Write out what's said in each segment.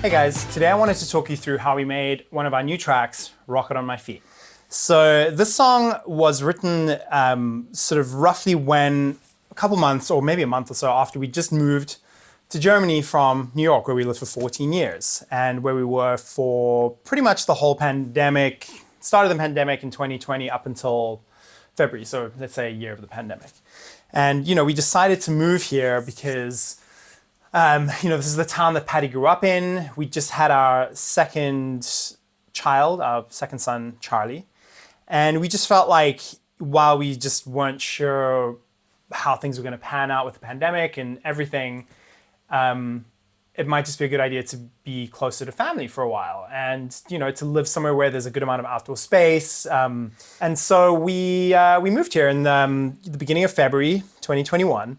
Hey guys, today I wanted to talk you through how we made one of our new tracks, Rocket on My Feet. So this song was written sort of roughly when, a couple months or maybe a month or so after we just moved to Germany from New York, where we lived for 14 years and where we were for pretty much the whole pandemic, start of the pandemic in 2020 up until February, so let's say a year of the pandemic. And we decided to move here because this is the town that Patty grew up in. We just had our second child, our second son, Charlie. And we just felt like while we just weren't sure how things were going to pan out with the pandemic and everything, it might just be a good idea to be closer to family for a while and, to live somewhere where there's a good amount of outdoor space. And so we moved here in the beginning of February 2021.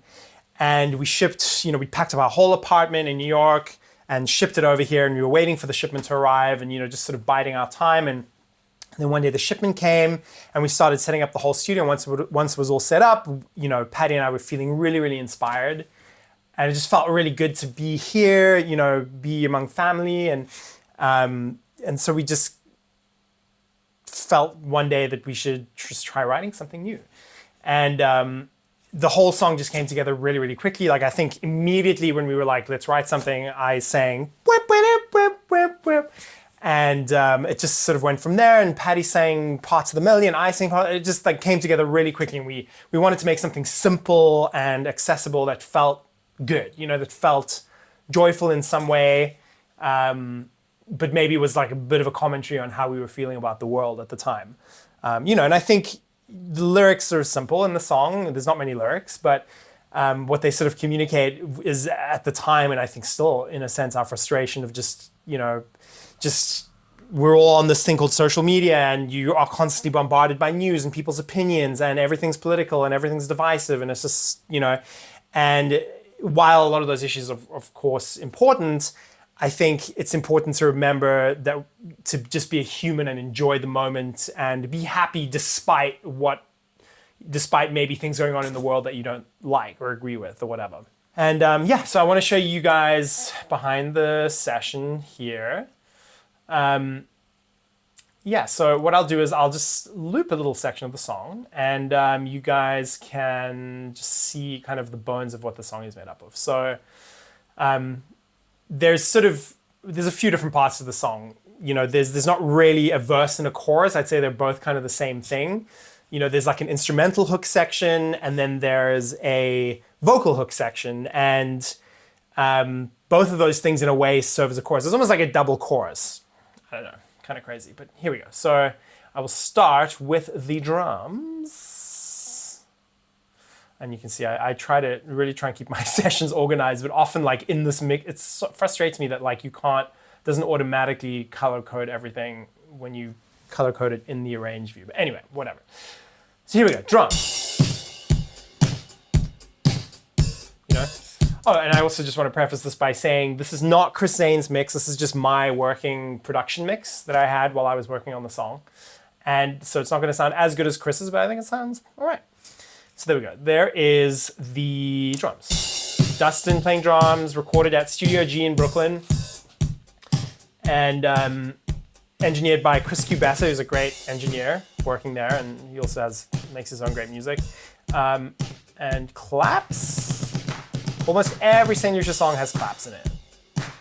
And we shipped, we packed up our whole apartment in New York and shipped it over here. And we were waiting for the shipment to arrive and, just sort of biding our time. And then one day the shipment came and we started setting up the whole studio. Once it was all set up, Patty and I were feeling really, really inspired. And it just felt really good to be here, be among family. And so we just felt one day that we should just try writing something new. And the whole song just came together really, really quickly. Like I think immediately when we were like, let's write something, I sang whip, whip, whip, whip, whip. And it just sort of went from there. And Patty sang parts of the melody and I sang parts. It just like came together really quickly. And we wanted to make something simple and accessible that felt good, that felt joyful in some way. But maybe it was like a bit of a commentary on how we were feeling about the world at the time. And I think the lyrics are simple in the song. There's not many lyrics, but what they sort of communicate is at the time, and I think still in a sense, our frustration of just we're all on this thing called social media and you are constantly bombarded by news and people's opinions and everything's political and everything's divisive. And it's just, and while a lot of those issues are of course important, I think it's important to remember that to just be a human and enjoy the moment and be happy despite maybe things going on in the world that you don't like or agree with or whatever. And so I want to show you guys behind the session here. So what I'll do is I'll just loop a little section of the song and you guys can just see kind of the bones of what the song is made up of. So there's a few different parts of the song. There's not really a verse and a chorus. I'd say they're both kind of the same thing. There's like an instrumental hook section and then there's a vocal hook section. And both of those things in a way serve as a chorus. It's almost like a double chorus. I don't know, kind of crazy, but here we go. So I will start with the drums. And you can see I try and keep my sessions organized, but often like in this mix, it frustrates me that like doesn't automatically color code everything when you color code it in the arrange view. But anyway, whatever. So here we go, drums. Oh, and I also just want to preface this by saying this is not Chris Zane's mix. This is just my working production mix that I had while I was working on the song. And so it's not going to sound as good as Chris's, but I think it sounds all right. So there we go. There is the drums. Dustin playing drums, recorded at Studio G in Brooklyn. And engineered by Chris Cubessa, who's a great engineer working there. And he also makes his own great music. And claps. Almost every St. Lucia song has claps in it.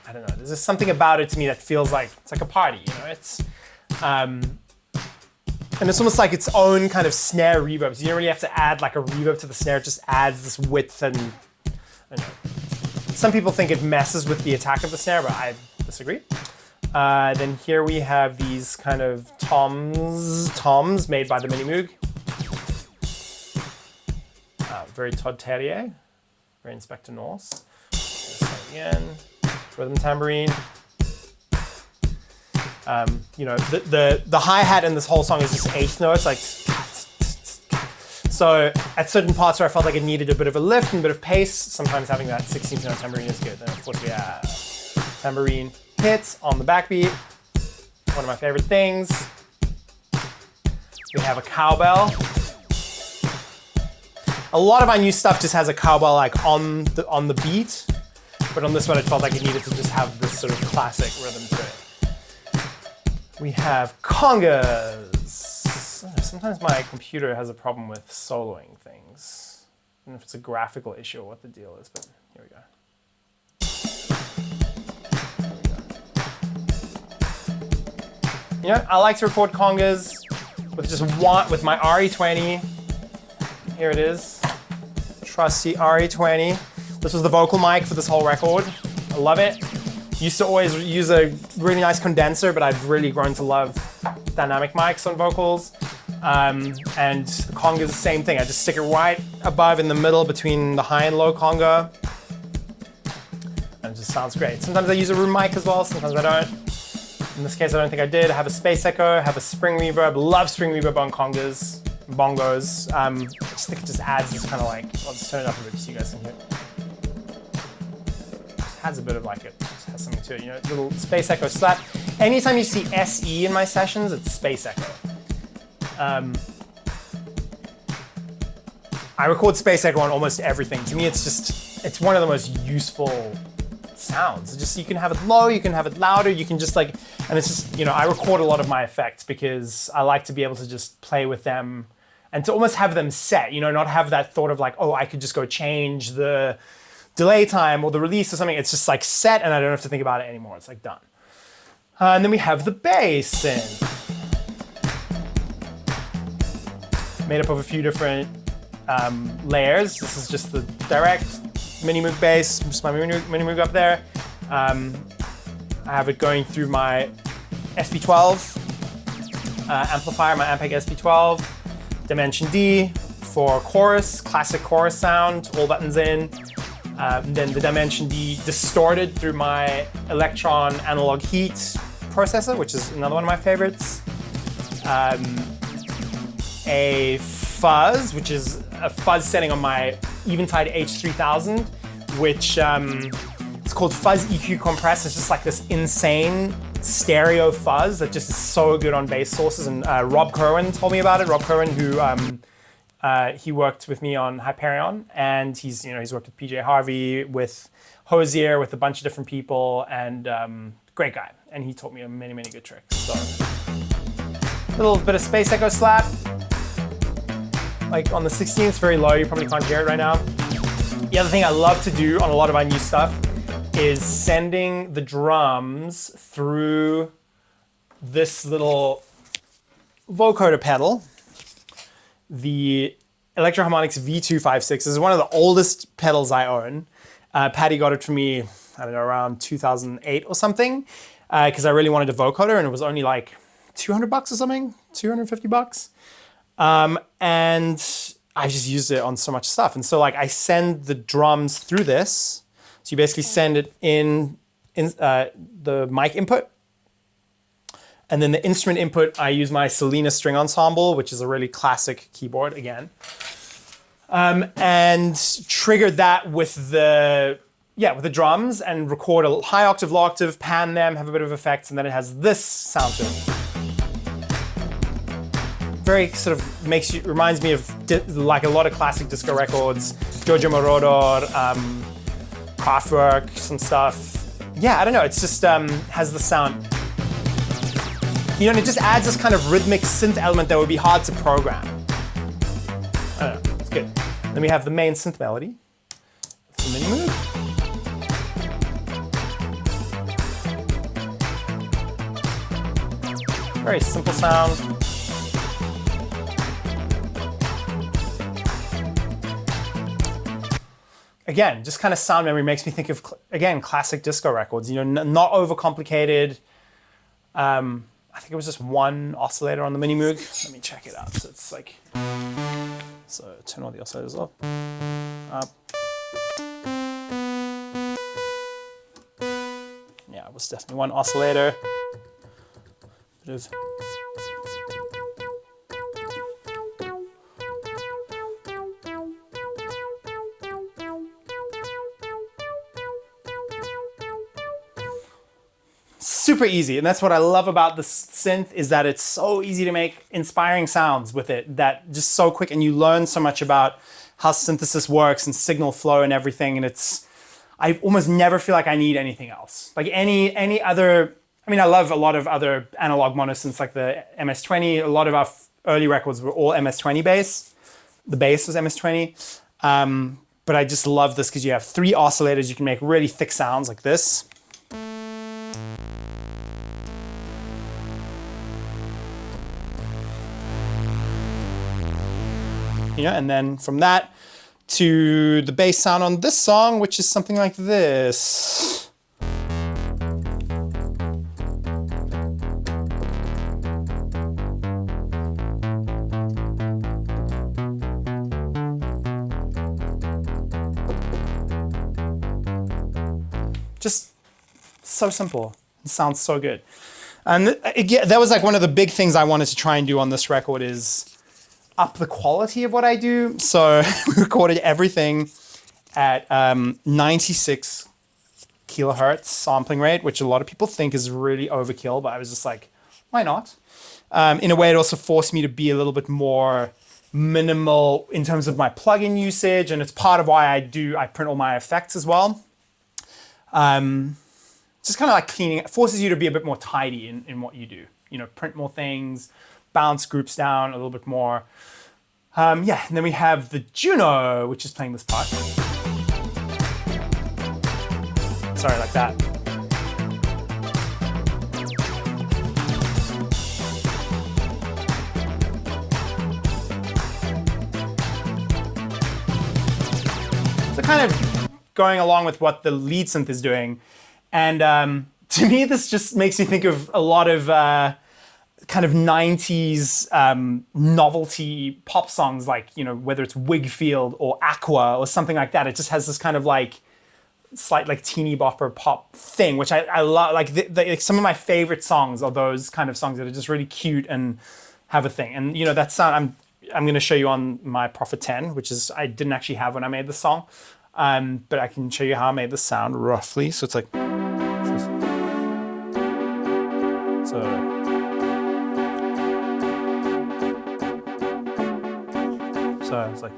I don't know. There's just something about it to me that feels like it's like a party. It's and it's almost like its own kind of snare reverb. So you don't really have to add like a reverb to the snare. It just adds this width and I don't know. Some people think it messes with the attack of the snare, but I disagree. Then here we have these kind of toms made by the Mini Moog. Very Todd Terje. Very Inspector Norse. This again, rhythm tambourine. The hi-hat in this whole song is just eighth notes, like. So at certain parts where I felt like it needed a bit of a lift and a bit of pace, sometimes having that 16th note tambourine is good. And of course we have tambourine hits on the backbeat. One of my favorite things. We have a cowbell. A lot of our new stuff just has a cowbell like on the beat. But on this one, it felt like it needed to just have this sort of classic rhythm to it. We have congas. Sometimes my computer has a problem with soloing things. I don't know if it's a graphical issue or what the deal is, but here we go. You know, I like to record congas with just one, with my RE20. Here it is, trusty RE20. This was the vocal mic for this whole record. I love it. Used to always use a really nice condenser, but I've really grown to love dynamic mics on vocals. And the conga is the same thing. I just stick it right above in the middle between the high and low conga. And it just sounds great. Sometimes I use a room mic as well, sometimes I don't. In this case, I don't think I did. I have a space echo, I have a spring reverb. Love spring reverb on congas, bongos. I just think it just adds this kind of like, I'll just turn it up a bit so you guys can hear it. Just has a bit of like it, just has something to it, you know, little space echo slap. Anytime you see SE in my sessions, it's space echo. I record space echo on almost everything. To me, it's one of the most useful sounds. It's just, you can have it low, you can have it louder, you can just like, and it's just, you know, I record a lot of my effects because I like to be able to just play with them and to almost have them set, you know, not have that thought of like, oh, I could just go change the delay time or the release or something. It's just like set and I don't have to think about it anymore. It's like done. And then we have the bass synth. Made up of a few different layers. This is just the direct Mini Moog bass, just my Mini Moog up there. I have it going through my SP12 amplifier, my Ampeg SP12, Dimension D for chorus, classic chorus sound, all buttons in. Then the Dimension D distorted through my Electron Analog Heat processor, which is another one of my favorites. A fuzz, which is a fuzz setting on my Eventide H3000, which it's called Fuzz EQ Compress. It's just like this insane stereo fuzz that just is so good on bass sources. And Rob Kerwin told me about it. Rob Kerwin, who he worked with me on Hyperion, and he's worked with PJ Harvey, with Hosier, with a bunch of different people, and great guy. And he taught me many, many good tricks. So a little bit of space echo slap. Like on the 16th, very low, you probably can't hear it right now. The other thing I love to do on a lot of our new stuff is sending the drums through this little vocoder pedal. The Electro-Harmonix V256 this is one of the oldest pedals I own. Patty got it for me, I don't know, around 2008 or something, because I really wanted a vocoder and it was only like $200 or something, $250. And I've just used it on so much stuff. And so like I send the drums through this. So you basically send it in the mic input. And then the instrument input, I use my Selena String Ensemble, which is a really classic keyboard again. And trigger that with the drums and record a high octave, low octave, pan them, have a bit of effects, and then it has this sound to it. Very sort of reminds me of like a lot of classic disco records, Giorgio Moroder, Kraftwerk, some stuff. Yeah, I don't know, it's just has the sound. You know, and it just adds this kind of rhythmic synth element that would be hard to program. I don't know, it's good. Then we have the main synth melody. It's the Mini Moog. Very simple sound. Again, just kind of sound memory makes me think of, again, classic disco records. You know, not overcomplicated. I think it was just one oscillator on the Mini Moog. Let me check it out. So it's like, so turn all the oscillators off. Up. Yeah, it was definitely one oscillator. Bit of super easy, and that's what I love about the synth, is that it's so easy to make inspiring sounds with it, that just so quick, and you learn so much about how synthesis works and signal flow and everything, and it's, I almost never feel like I need anything else. Like any other, I mean, I love a lot of other analog monosynths like the MS-20. A lot of our early records were all MS-20 bass. The bass was MS-20. But I just love this because you have 3 oscillators. You can make really thick sounds like this. And then from that to the bass sound on this song, which is something like this. Just so simple. It sounds so good. And again, that was like one of the big things I wanted to try and do on this record is up the quality of what I do. So we recorded everything at 96 kilohertz sampling rate, which a lot of people think is really overkill, but I was just like, why not? In a way, it also forced me to be a little bit more minimal in terms of my plugin usage, and it's part of why I print all my effects as well. Just kind of like cleaning, it forces you to be a bit more tidy in what you do. Print more things, bounce groups down a little bit more. And then we have the Juno, which is playing this part. Sorry, like that. So kind of going along with what the lead synth is doing. And to me, this just makes me think of a lot of kind of 90s novelty pop songs, like, whether it's Wigfield or Aqua or something like that. It just has this kind of like slight like teeny bopper pop thing, which I love. Like some of my favorite songs are those kind of songs that are just really cute and have a thing. And that sound I'm going to show you on my Prophet 10, which is I didn't actually have when I made the song, but I can show you how I made the sound roughly. So it's like. So it's like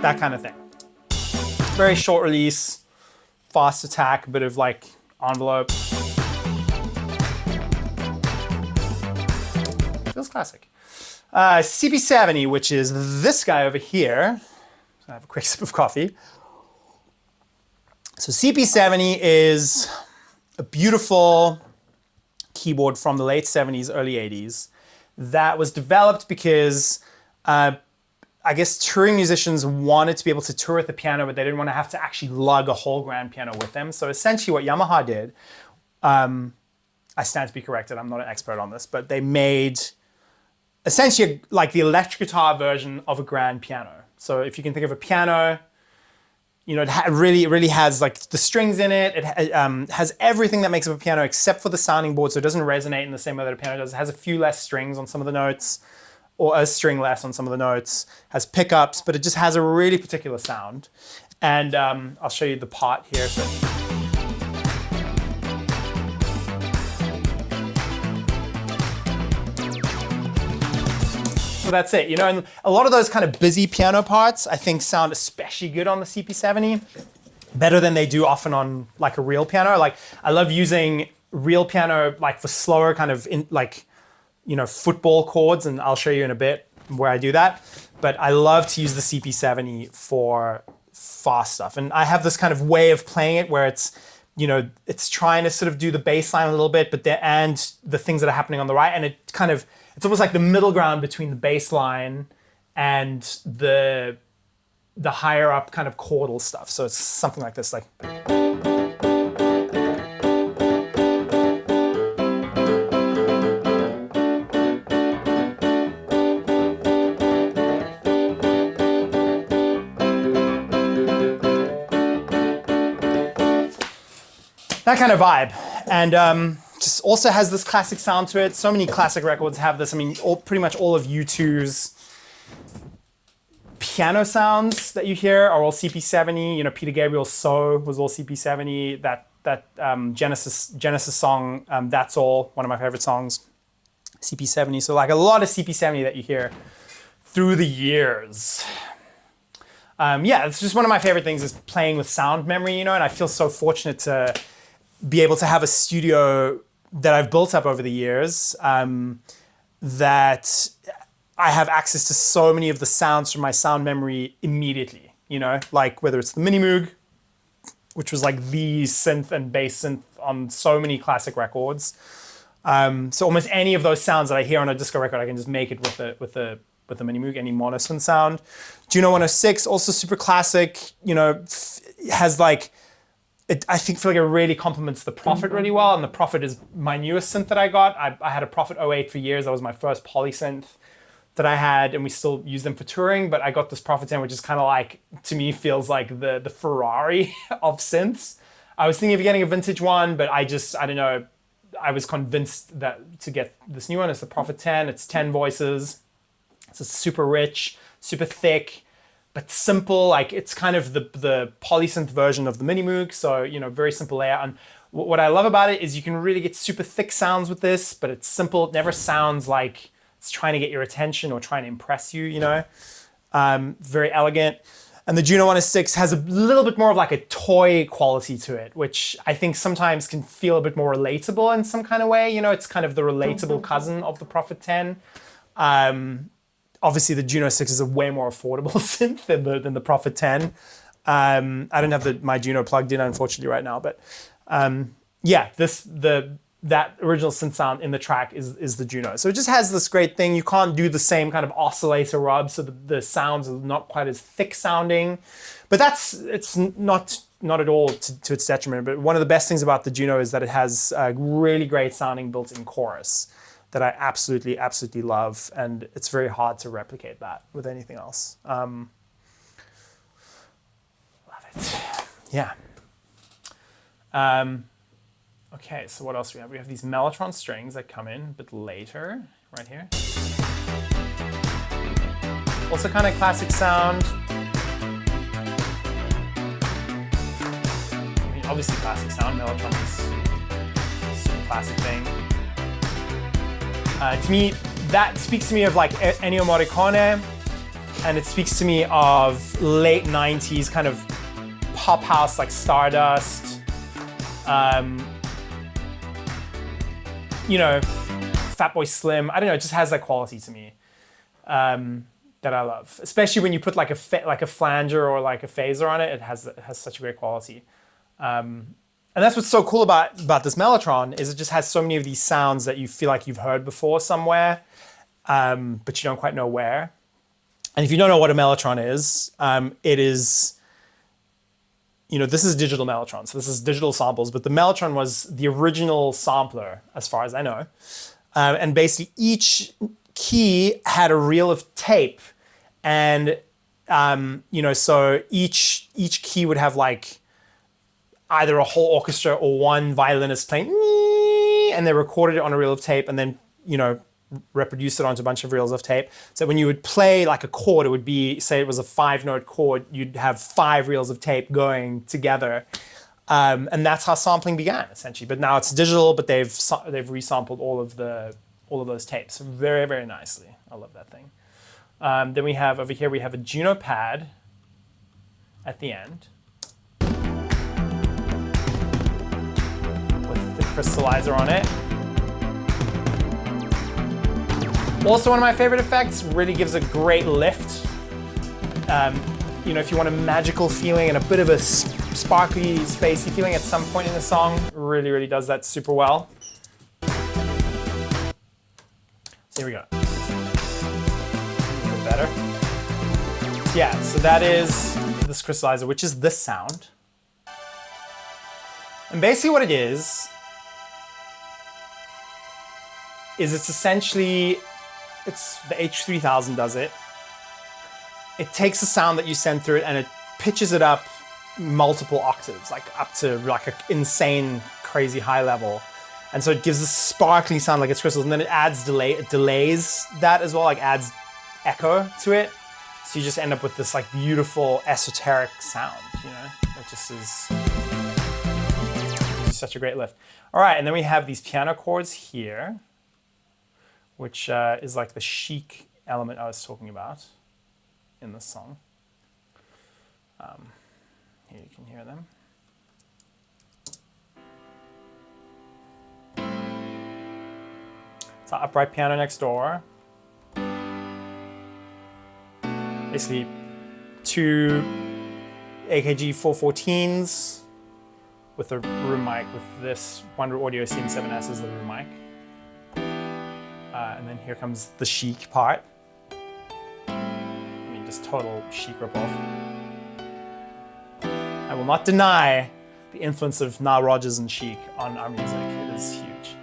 that kind of thing. Very short release, fast attack, a bit of like envelope. Feels classic. CP70, which is this guy over here. So I have a quick sip of coffee. So CP70 is a beautiful keyboard from the late 70s, early 80s that was developed because I guess touring musicians wanted to be able to tour with the piano, but they didn't want to have to actually lug a whole grand piano with them. So essentially what Yamaha did, I stand to be corrected, I'm not an expert on this, but they made essentially like the electric guitar version of a grand piano. So if you can think of a piano, it really has like the strings in it. It has everything that makes up a piano except for the sounding board, so it doesn't resonate in the same way that a piano does. It has a few less strings on some of the notes, or a string less on some of the notes. Has pickups, but it just has a really particular sound. And I'll show you the part here. So that's it, and a lot of those kind of busy piano parts, I think sound especially good on the CP70, better than they do often on like a real piano. Like I love using real piano like for slower kind of football chords, and I'll show you in a bit where I do that. But I love to use the CP70 for fast stuff. And I have this kind of way of playing it where it's, it's trying to sort of do the bass line a little bit, and the things that are happening on the right, and it's almost like the middle ground between the bass line and the higher up kind of chordal stuff. So it's something like this, like. That kind of vibe. And just also has this classic sound to it. So many classic records have this. I mean, pretty much all of U2's piano sounds that you hear are all CP70. Peter Gabriel's So was all CP70. That Genesis song, That's All, one of my favorite songs, CP70. So like a lot of CP70 that you hear through the years. Yeah, it's just one of my favorite things is playing with sound memory, and I feel so fortunate to be able to have a studio that I've built up over the years, that I have access to so many of the sounds from my sound memory immediately, like whether it's the Mini Moog, which was like the synth and bass synth on so many classic records. So almost any of those sounds that I hear on a disco record, I can just make it with the Mini Moog, any monosynth sound. Juno 106, also super classic, has like, I feel like it really complements the Prophet really well, and the Prophet is my newest synth that I got. I had a Prophet 08 for years. That was my first polysynth that I had, and we still use them for touring, but I got this Prophet 10, which is kind of like, to me, feels like the Ferrari of synths. I was thinking of getting a vintage one, but I don't know, I was convinced that to get this new one. It's the Prophet 10, it's 10 voices. It's super rich, super thick, but simple. Like it's kind of the polysynth version of the Mini Moog. So, very simple layout. And what I love about it is you can really get super thick sounds with this, but it's simple. It never sounds like it's trying to get your attention or trying to impress you, Very elegant. And the Juno 106 has a little bit more of like a toy quality to it, which I think sometimes can feel a bit more relatable in some kind of way. It's kind of the relatable cousin of the Prophet 10. Obviously, the Juno 6 is a way more affordable synth than the Prophet 10. I don't have my Juno plugged in, unfortunately, right now. But yeah, that original synth sound in the track is the Juno. So it just has this great thing. You can't do the same kind of oscillator rub, so the sounds are not quite as thick sounding. But it's not at all to its detriment. But one of the best things about the Juno is that it has a really great sounding built-in chorus that I absolutely, absolutely love, and it's very hard to replicate that with anything else. Love it. Yeah. Okay, so what else do we have? We have these Mellotron strings that come in a bit later, right here. Also kind of classic sound. I mean, obviously classic sound. Mellotron is a super classic thing. To me, that speaks to me of like Ennio Morricone, and it speaks to me of late 90s kind of pop house, like Stardust, Fatboy Slim. I don't know, it just has that quality to me that I love. Especially when you put like a flanger or like a phaser on it, it has such a great quality. And that's what's so cool about this Mellotron is it just has so many of these sounds that you feel like you've heard before somewhere, but you don't quite know where. And if you don't know what a Mellotron is, it is, this is digital Mellotron. So this is digital samples, but the Mellotron was the original sampler as far as I know. And basically each key had a reel of tape, and, so each key would have like either a whole orchestra or one violinist playing, and they recorded it on a reel of tape and then, reproduced it onto a bunch of reels of tape. So when you would play like a chord, it would be, say it was a 5-note chord, you'd have 5 reels of tape going together. And that's how sampling began, essentially. But now it's digital, but they've resampled all of those tapes very, very nicely. I love that thing. Then we have, over here, we have a Juno pad at the end. Crystallizer on it. Also one of my favorite effects, really gives a great lift. If you want a magical feeling and a bit of a sparkly, spacey feeling at some point in the song, really, really does that super well. So here we go. A little better. So yeah, so that is this crystallizer, which is this sound. And basically what it is it's essentially, it's the H3000 does it. It takes a sound that you send through it and it pitches it up multiple octaves, like up to like an insane, crazy high level. And so it gives a sparkly sound like it's crystals, and then it adds delay, it delays that as well, like adds echo to it. So you just end up with this like beautiful esoteric sound, that just is such a great lift. All right, and then we have these piano chords here, which is like the chic element I was talking about in this song. Here you can hear them. It's an upright piano next door. Basically, two AKG 414s with a room mic, with this Wonder Audio CM7S as the room mic. And then here comes the Chic part. I mean, just total Chic ripoff. I will not deny the influence of Nile Rodgers and Chic on our music. It is huge.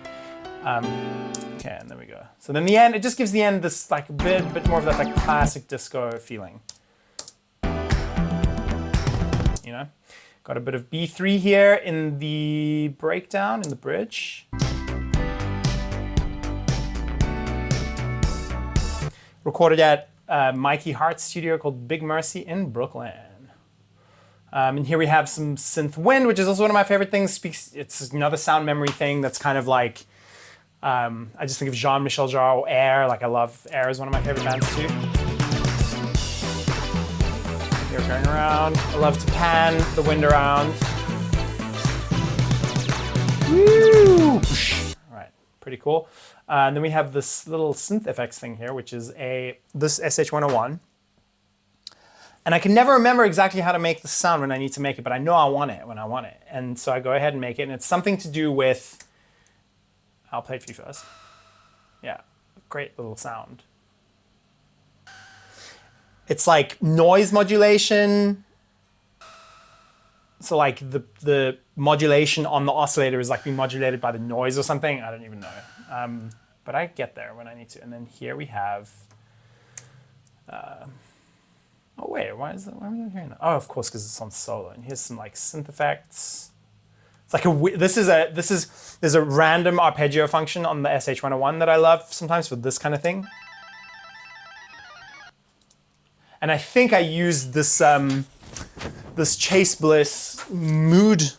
Okay, and there we go. So then the end, it just gives the end this like a bit more of that like classic disco feeling. You know, got a bit of B3 here in the breakdown, in the bridge. Recorded at Mikey Hart's studio called Big Mercy in Brooklyn. And here we have some synth wind, which is also one of my favorite things. It's another sound memory thing that's kind of like, I just think of Jean-Michel Jarre or Air. Like I love Air is one of my favorite bands too. Here going around. I love to pan the wind around. Woo! All right, pretty cool. And then we have this little synth effects thing here, which is this SH-101. And I can never remember exactly how to make the sound when I need to make it, but I know I want it when I want it. And so I go ahead and make it, and it's something to do with, I'll play it for you first. Yeah, great little sound. It's like noise modulation. So like the modulation on the oscillator is like being modulated by the noise or something. I don't even know. But I get there when I need to. And then here we have, oh wait, why are we not hearing that? Oh, of course, because it's on solo. And here's some like synth effects. It's like there's a random arpeggio function on the SH-101 that I love sometimes for this kind of thing. And I think I used this this Chase Bliss mood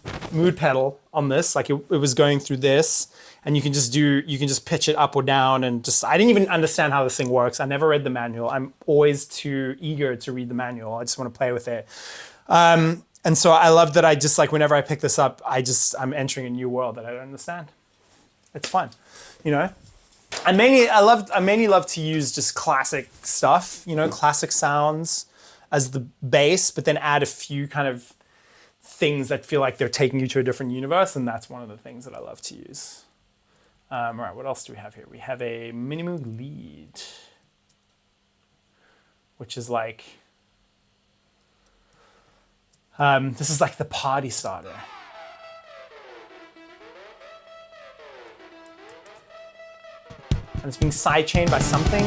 pedal on this. Like it was going through this, and you can just pitch it up or down, and I didn't even understand how this thing works. I never read the manual. I'm always too eager to read the manual. I just want to play with it. And so I love that I just like whenever I pick this up, I'm entering a new world that I don't understand. It's fun, you know. I mainly love to use just classic stuff, you know, classic sounds as the base, but then add a few kind of things that feel like they're taking you to a different universe, and that's one of the things that I love to use. All right, what else do we have here? We have a Minimoog lead, which is like, this is like the party starter. And it's being sidechained by something,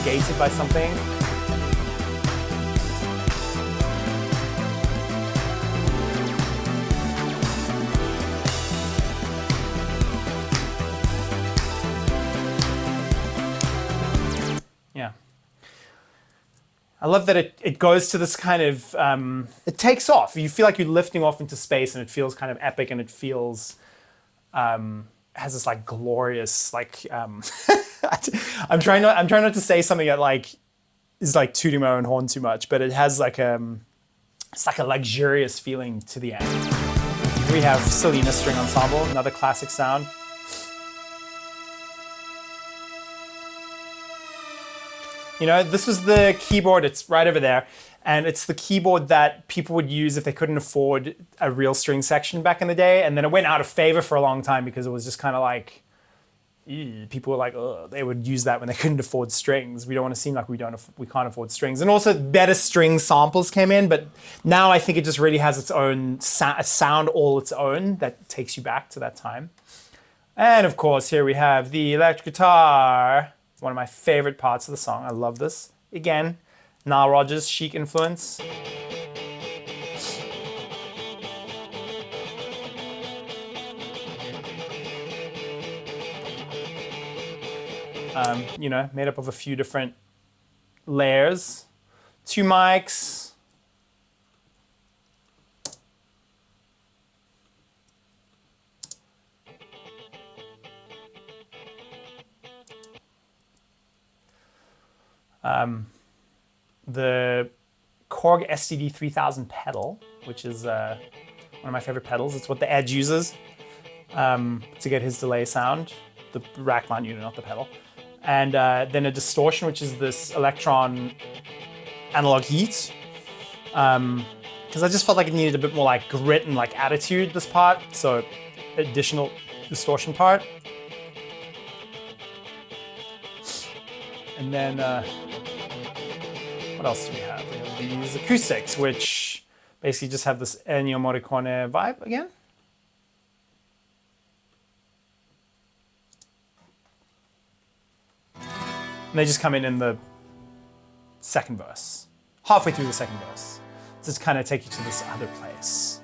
gated by something. Yeah. I love that it goes to this kind of, it takes off. You feel like you're lifting off into space, and it feels kind of epic, and it feels, has this like glorious like I'm trying not to say something that like is like tooting my own horn too much, but it has like it's like a luxurious feeling to the end. We have Selena String Ensemble, another classic sound. You know, this was the keyboard, it's right over there, and it's the keyboard that people would use if they couldn't afford a real string section back in the day, and then it went out of favor for a long time because it was just kind of like, people were like, ugh, they would use that when they couldn't afford strings. We don't want to seem like we can't afford strings. And also better string samples came in, but now I think it just really has its own sound all its own that takes you back to that time. And of course, here we have the electric guitar. One of my favorite parts of the song. I love this. Again, Nile Rodgers, Chic influence. You know, made up of a few different layers. 2 mics. The Korg STD 3000 pedal, which is one of my favorite pedals. It's what the Edge uses to get his delay sound. The rack mount unit, not the pedal. And then a distortion, which is this Electron analog heat. Because I just felt like it needed a bit more like grit and like attitude, this part. So additional distortion part. And then, what else do we have? We have these acoustics, which basically just have this Ennio Morricone vibe again. And they just come in the second verse, halfway through the second verse. Just kind of take you to this other place.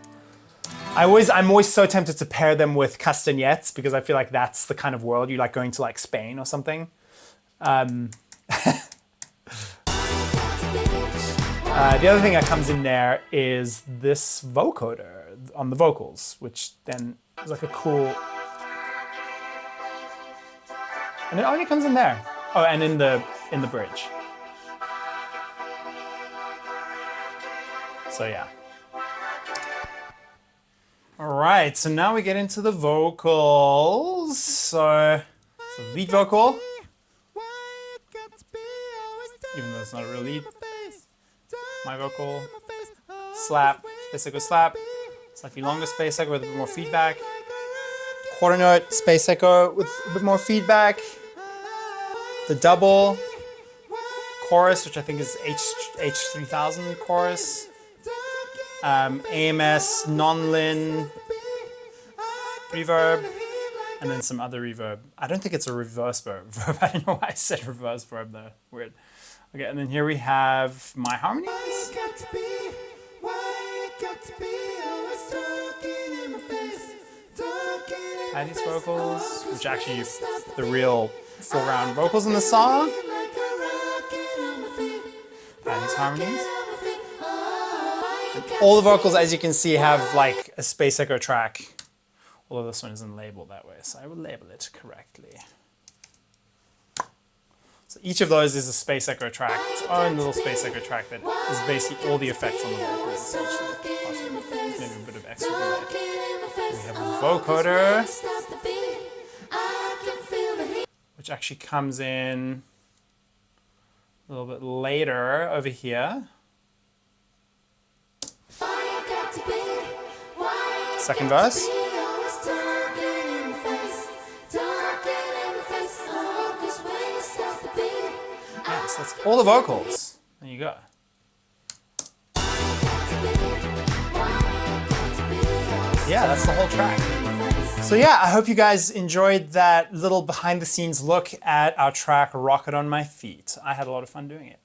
I'm always so tempted to pair them with castagnettes because I feel like that's the kind of world you like going to, like Spain or something. The other thing that comes in there is this vocoder on the vocals, which then is like a cool. And it only comes in there. Oh, and in the bridge. So yeah. All right, so now we get into the vocals. So lead vocal, even though it's not a real lead. My vocal, slap, space echo slap, slightly longer space echo with a bit more feedback. Quarter note, space echo with a bit more feedback. The double, chorus, which I think is H3000 chorus. AMS, non-lin, reverb, and then some other reverb. I don't think it's a reverse verb. I don't know why I said reverse verb there. Weird. Okay, and then here we have my harmonies. Patty's vocals, which actually is the real foreground vocals in the song. Patty's harmonies. And all the vocals, as you can see, have like a space echo track. Although this one isn't labeled that way, so I will label it correctly. So each of those is a space echo track, its own little space echo track that is basically all the effects on the vocals, essentially. Maybe a bit of extra delay. We have a vocoder, which actually comes in a little bit later over here. Second verse. Yeah, so that's all the vocals. There you go. Yeah, that's the whole track. So yeah, I hope you guys enjoyed that little behind the scenes look at our track Rocket on My Feet. I had a lot of fun doing it.